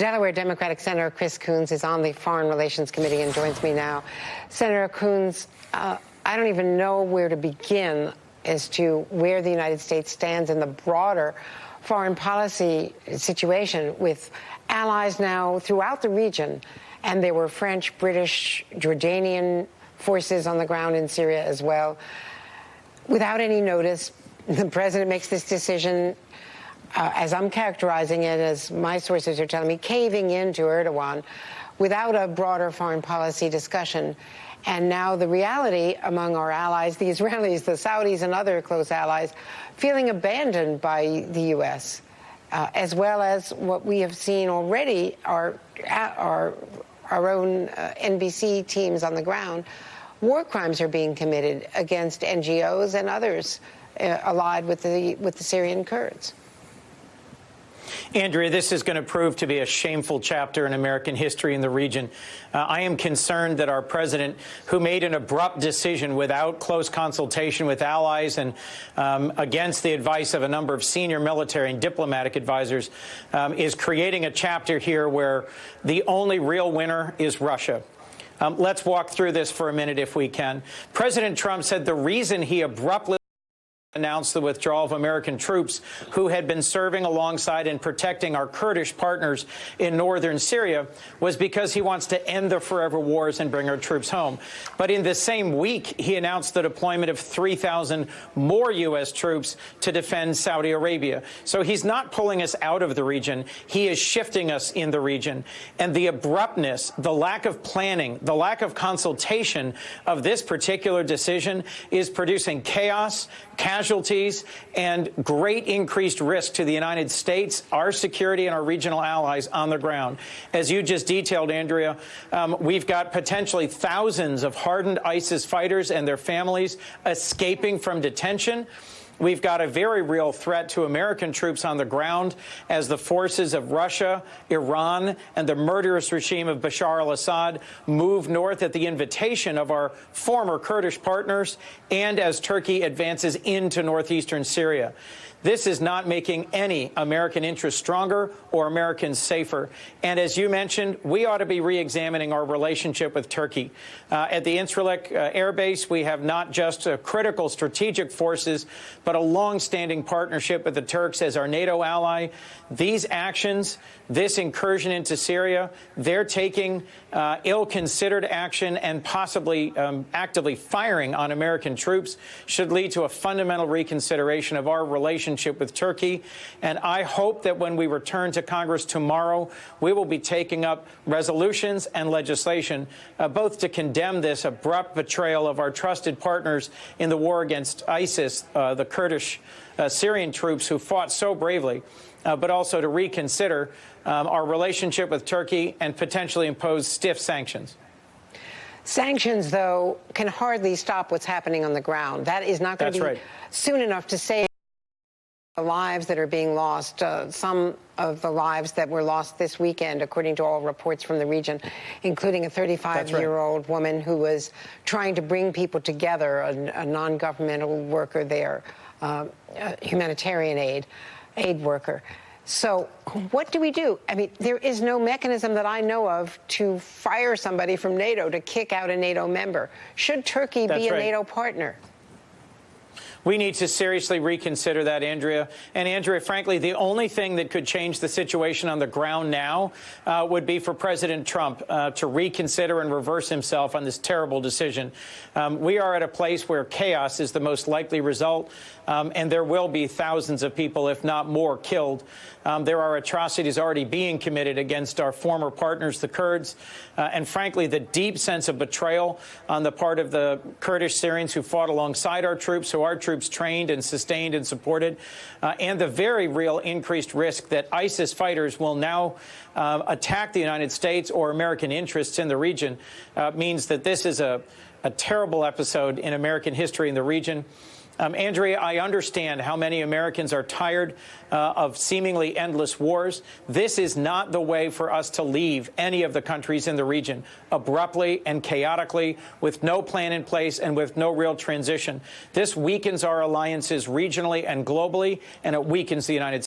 Delaware Democratic Senator Chris Coons is on the Foreign Relations Committee and joins me now. Senator Coons, I don't even know where to begin as to where the United States stands in the broader foreign policy situation with allies now throughout the region. And there were French, British, Jordanian forces on the ground in Syria as well. Without any notice, the president makes this decision, as I'm characterizing it, as my sources are telling me, caving into Erdogan without a broader foreign policy discussion. And now the reality among our allies, the Israelis, the Saudis, and other close allies, feeling abandoned by the U.S., as well as what we have seen already, our own NBC teams on the ground. War crimes are being committed against NGOs and others allied with the Syrian Kurds. Andrea, this is going to prove to be a shameful chapter in American history in the region. I am concerned that our president, who made an abrupt decision without close consultation with allies and against the advice of a number of senior military and diplomatic advisors, is creating a chapter here where the only real winner is Russia. Let's walk through this for a minute if we can. President Trump said the reason he abruptly announced the withdrawal of American troops who had been serving alongside and protecting our Kurdish partners in northern Syria was because he wants to end the forever wars and bring our troops home. But in the same week, he announced the deployment of 3,000 more U.S. troops to defend Saudi Arabia. So he's not pulling us out of the region. He is shifting us in the region. And the abruptness, the lack of planning, the lack of consultation of this particular decision is producing chaos, casualties, and great increased risk to the United States, our security, and our regional allies on the ground. As you just detailed, Andrea, we've got potentially thousands of hardened ISIS fighters and their families escaping from detention. We've got a very real threat to American troops on the ground as the forces of Russia, Iran, and the murderous regime of Bashar al-Assad move north at the invitation of our former Kurdish partners and as Turkey advances into northeastern Syria. This is not making any American interest stronger or Americans safer. And as you mentioned, we ought to be re-examining our relationship with Turkey. At the Incirlik Air Base, we have not just critical strategic forces, but a long-standing partnership with the Turks as our NATO ally. These actions, this incursion into Syria, they're taking ill-considered action and possibly actively firing on American troops should lead to a fundamental reconsideration of our relationship with Turkey. And I hope that when we return to Congress tomorrow, we will be taking up resolutions and legislation both to condemn this abrupt betrayal of our trusted partners in the war against ISIS, the Kurdish Syrian troops who fought so bravely, but also to reconsider our relationship with Turkey and potentially impose stiff sanctions. Sanctions, though, can hardly stop what's happening on the ground. That is not going to be soon enough to save the lives that are being lost, some of the lives that were lost this weekend, according to all reports from the region, including a 35-year-old woman who was trying to bring people together, a non-governmental worker there, humanitarian aid worker. So what do we do? I mean, there is no mechanism that I know of to fire somebody from NATO, to kick out a NATO member. Should Turkey be a NATO partner? We need to seriously reconsider that, Andrea. And, Andrea, frankly, the only thing that could change the situation on the ground now would be for President Trump to reconsider and reverse himself on this terrible decision. We are at a place where chaos is the most likely result, and there will be thousands of people, if not more, killed. There are atrocities already being committed against our former partners, the Kurds, and, frankly, the deep sense of betrayal on the part of the Kurdish Syrians who fought alongside our troops, who our troops trained and sustained and supported, and the very real increased risk that ISIS fighters will now attack the United States or American interests in the region means that this is a terrible episode in American history in the region. Andrea, I understand how many Americans are tired of seemingly endless wars. This is not the way for us to leave any of the countries in the region abruptly and chaotically, with no plan in place and with no real transition. This weakens our alliances regionally and globally, and it weakens the United States.